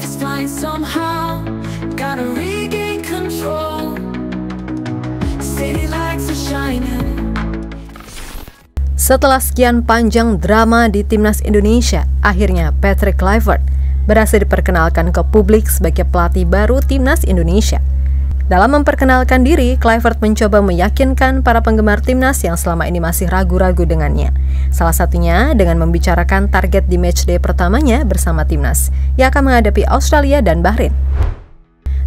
Life is flying somehow, gotta regain control. City lights are shining. Setelah sekian panjang drama di Timnas Indonesia, akhirnya Patrick Kluivert berhasil diperkenalkan ke publik sebagai pelatih baru Timnas Indonesia. Dalam memperkenalkan diri, Kluivert mencoba meyakinkan para penggemar Timnas yang selama ini masih ragu-ragu dengannya. Salah satunya dengan membicarakan target di matchday pertamanya bersama Timnas, yang akan menghadapi Australia dan Bahrain.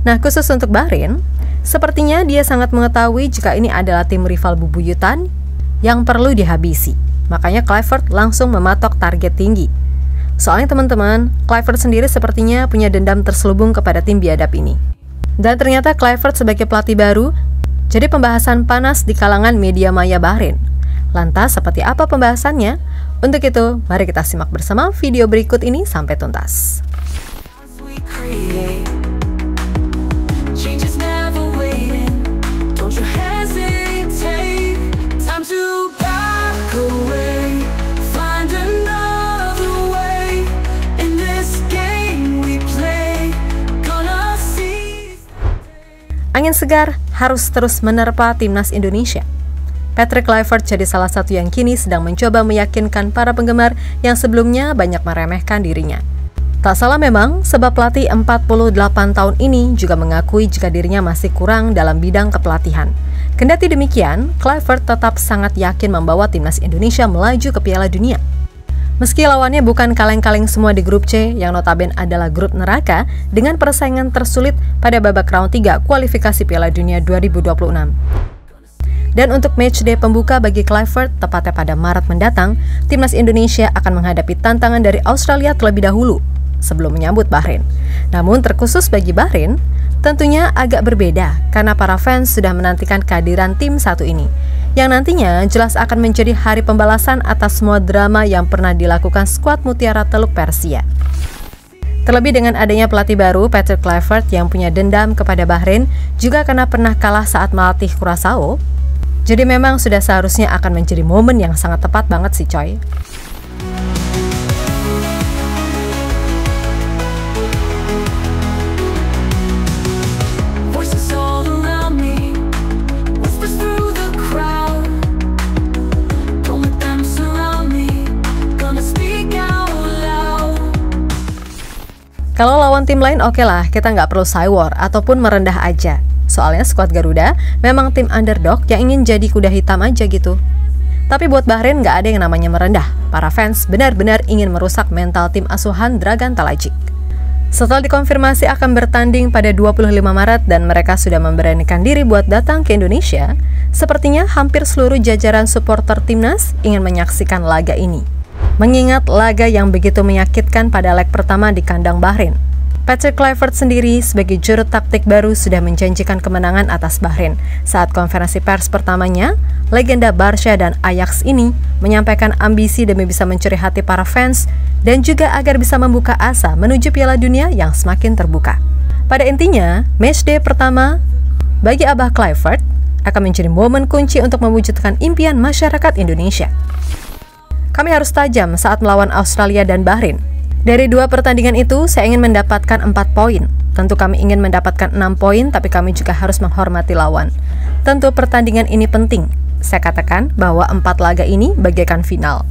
Nah, khusus untuk Bahrain, sepertinya dia sangat mengetahui jika ini adalah tim rival bubuyutan yang perlu dihabisi. Makanya Kluivert langsung mematok target tinggi. Soalnya teman-teman, Kluivert sendiri sepertinya punya dendam terselubung kepada tim biadab ini. Dan ternyata Kluivert sebagai pelatih baru jadi pembahasan panas di kalangan media maya Bahrain. Lantas seperti apa pembahasannya? Untuk itu, mari kita simak bersama video berikut ini sampai tuntas. Angin segar harus terus menerpa Timnas Indonesia. Patrick Kluivert jadi salah satu yang kini sedang mencoba meyakinkan para penggemar yang sebelumnya banyak meremehkan dirinya. Tak salah memang, sebab pelatih 48 tahun ini juga mengakui jika dirinya masih kurang dalam bidang kepelatihan. Kendati demikian, Kluivert tetap sangat yakin membawa Timnas Indonesia melaju ke Piala Dunia. Meski lawannya bukan kaleng-kaleng semua di grup C yang notabene adalah grup neraka dengan persaingan tersulit pada babak round 3 kualifikasi Piala Dunia 2026. Dan untuk matchday pembuka bagi Kluivert tepatnya pada Maret mendatang, Timnas Indonesia akan menghadapi tantangan dari Australia terlebih dahulu sebelum menyambut Bahrain. Namun terkhusus bagi Bahrain, tentunya agak berbeda karena para fans sudah menantikan kehadiran tim satu ini, yang nantinya jelas akan menjadi hari pembalasan atas semua drama yang pernah dilakukan skuad Mutiara Teluk Persia. Terlebih dengan adanya pelatih baru Patrick Kluivert yang punya dendam kepada Bahrain juga karena pernah kalah saat melatih Curaçao. Jadi memang sudah seharusnya akan menjadi momen yang sangat tepat banget sih coy. Kalau lawan tim lain oke lah, kita nggak perlu cywar ataupun merendah aja. Soalnya skuad Garuda memang tim underdog yang ingin jadi kuda hitam aja gitu. Tapi buat Bahrain nggak ada yang namanya merendah. Para fans benar-benar ingin merusak mental tim asuhan Dragan Talajic. Setelah dikonfirmasi akan bertanding pada 25 Maret dan mereka sudah memberanikan diri buat datang ke Indonesia, sepertinya hampir seluruh jajaran supporter Timnas ingin menyaksikan laga ini. Mengingat laga yang begitu menyakitkan pada leg pertama di kandang Bahrain. Patrick Kluivert sendiri sebagai juru taktik baru sudah menjanjikan kemenangan atas Bahrain. Saat konferensi pers pertamanya, legenda Barca dan Ajax ini menyampaikan ambisi demi bisa mencuri hati para fans dan juga agar bisa membuka asa menuju Piala Dunia yang semakin terbuka. Pada intinya, matchday pertama bagi Abah Kluivert akan menjadi momen kunci untuk mewujudkan impian masyarakat Indonesia. Kami harus tajam saat melawan Australia dan Bahrain. Dari dua pertandingan itu, saya ingin mendapatkan 4 poin. Tentu kami ingin mendapatkan 6 poin, tapi kami juga harus menghormati lawan. Tentu pertandingan ini penting. Saya katakan bahwa 4 laga ini bagaikan final.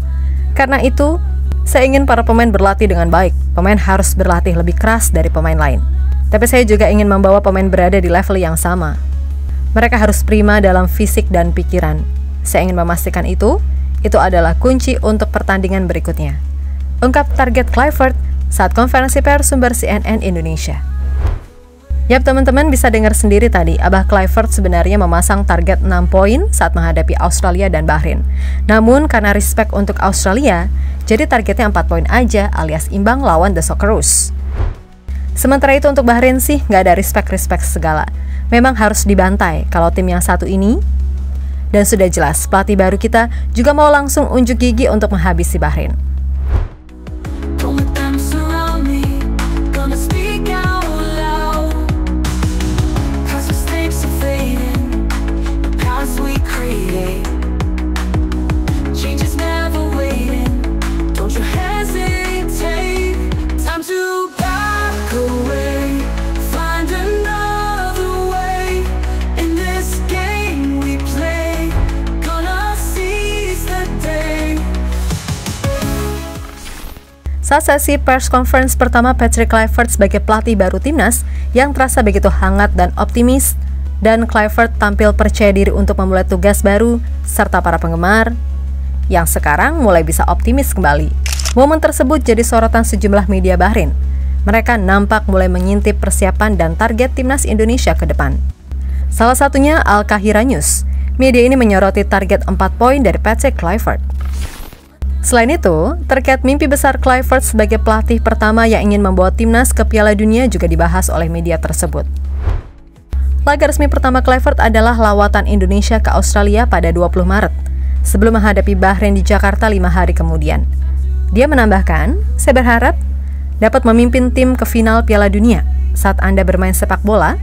Karena itu, saya ingin para pemain berlatih dengan baik. Pemain harus berlatih lebih keras dari pemain lain. Tapi saya juga ingin membawa pemain berada di level yang sama. Mereka harus prima dalam fisik dan pikiran. Saya ingin memastikan itu adalah kunci untuk pertandingan berikutnya. Ungkap target Kluivert saat konferensi pers sumber CNN Indonesia. Yap teman-teman, bisa dengar sendiri tadi, Abah Kluivert sebenarnya memasang target 6 poin saat menghadapi Australia dan Bahrain. Namun karena respect untuk Australia, jadi targetnya 4 poin aja alias imbang lawan The Socceroos. Sementara itu untuk Bahrain sih nggak ada respect segala. Memang harus dibantai kalau tim yang satu ini. Dan sudah jelas, pelatih baru kita juga mau langsung unjuk gigi untuk menghabisi Bahrain. Don't you hesitate, time to back away. Saat sesi press conference pertama Patrick Kluivert sebagai pelatih baru timnas yang terasa begitu hangat dan optimis, dan Kluivert tampil percaya diri untuk memulai tugas baru serta para penggemar yang sekarang mulai bisa optimis kembali. Momen tersebut jadi sorotan sejumlah media Bahrain. Mereka nampak mulai mengintip persiapan dan target timnas Indonesia ke depan. Salah satunya Al Qahira News. Media ini menyoroti target 4 poin dari Patrick Kluivert. Selain itu, terkait mimpi besar Kluivert sebagai pelatih pertama yang ingin membawa timnas ke Piala Dunia juga dibahas oleh media tersebut. Laga resmi pertama Kluivert adalah lawatan Indonesia ke Australia pada 20 Maret, sebelum menghadapi Bahrain di Jakarta 5 hari kemudian. Dia menambahkan, "Saya berharap dapat memimpin tim ke final Piala Dunia. Saat Anda bermain sepak bola,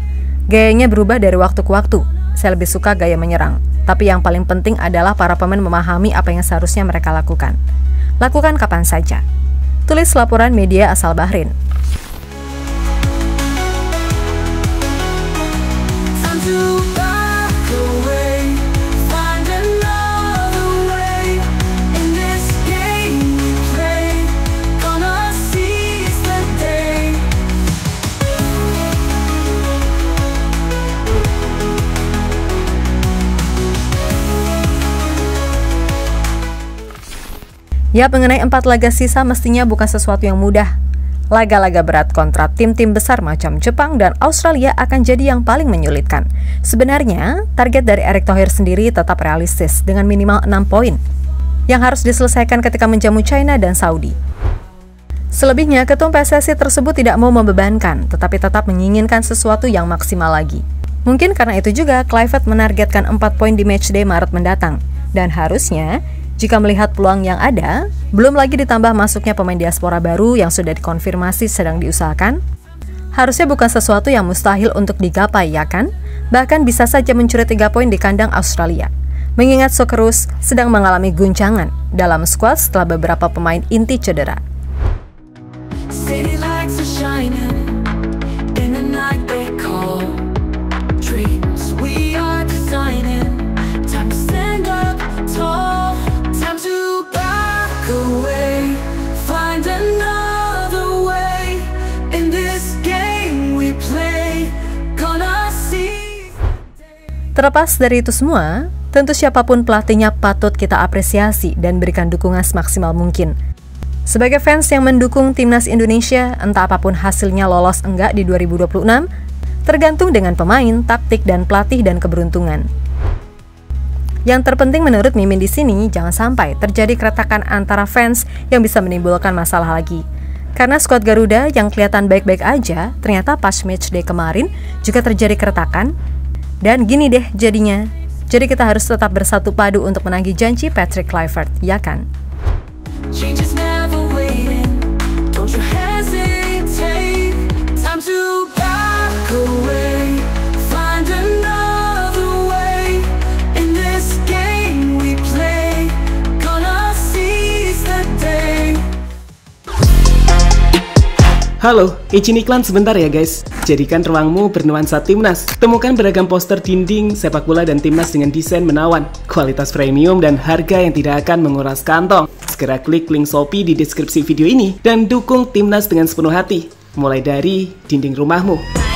gayanya berubah dari waktu ke waktu. Saya lebih suka gaya menyerang. Tapi yang paling penting adalah para pemain memahami apa yang seharusnya mereka lakukan. Lakukan kapan saja." Tulis laporan media asal Bahrain. Ya, mengenai 4 laga sisa mestinya bukan sesuatu yang mudah. Laga-laga berat kontra tim-tim besar macam Jepang dan Australia akan jadi yang paling menyulitkan. Sebenarnya, target dari Erick Thohir sendiri tetap realistis dengan minimal 6 poin yang harus diselesaikan ketika menjamu China dan Saudi. Selebihnya, ketum PSSI tersebut tidak mau membebankan, tetapi tetap menginginkan sesuatu yang maksimal lagi. Mungkin karena itu juga Kluivert menargetkan 4 poin di matchday Maret mendatang. Dan harusnya, jika melihat peluang yang ada, belum lagi ditambah masuknya pemain diaspora baru yang sudah dikonfirmasi sedang diusahakan, harusnya bukan sesuatu yang mustahil untuk digapai, ya kan? Bahkan bisa saja mencuri 3 poin di kandang Australia. Mengingat Socceroos sedang mengalami guncangan dalam skuad setelah beberapa pemain inti cedera. Terlepas dari itu semua, tentu siapapun pelatihnya patut kita apresiasi dan berikan dukungan semaksimal mungkin. Sebagai fans yang mendukung timnas Indonesia, entah apapun hasilnya lolos enggak di 2026, tergantung dengan pemain, taktik, dan pelatih dan keberuntungan. Yang terpenting menurut Mimin di sini, jangan sampai terjadi keretakan antara fans yang bisa menimbulkan masalah lagi. Karena skuad Garuda yang kelihatan baik-baik aja, ternyata pas matchday kemarin juga terjadi keretakan. Dan gini deh jadinya. Jadi kita harus tetap bersatu padu untuk menagih janji Patrick Kluivert, ya kan? Halo, izin iklan sebentar ya guys. Jadikan ruangmu bernuansa timnas. Temukan beragam poster dinding, sepak bola dan timnas dengan desain menawan, kualitas premium dan harga yang tidak akan menguras kantong. Segera klik link Shopee di deskripsi video ini dan dukung timnas dengan sepenuh hati. Mulai dari dinding rumahmu.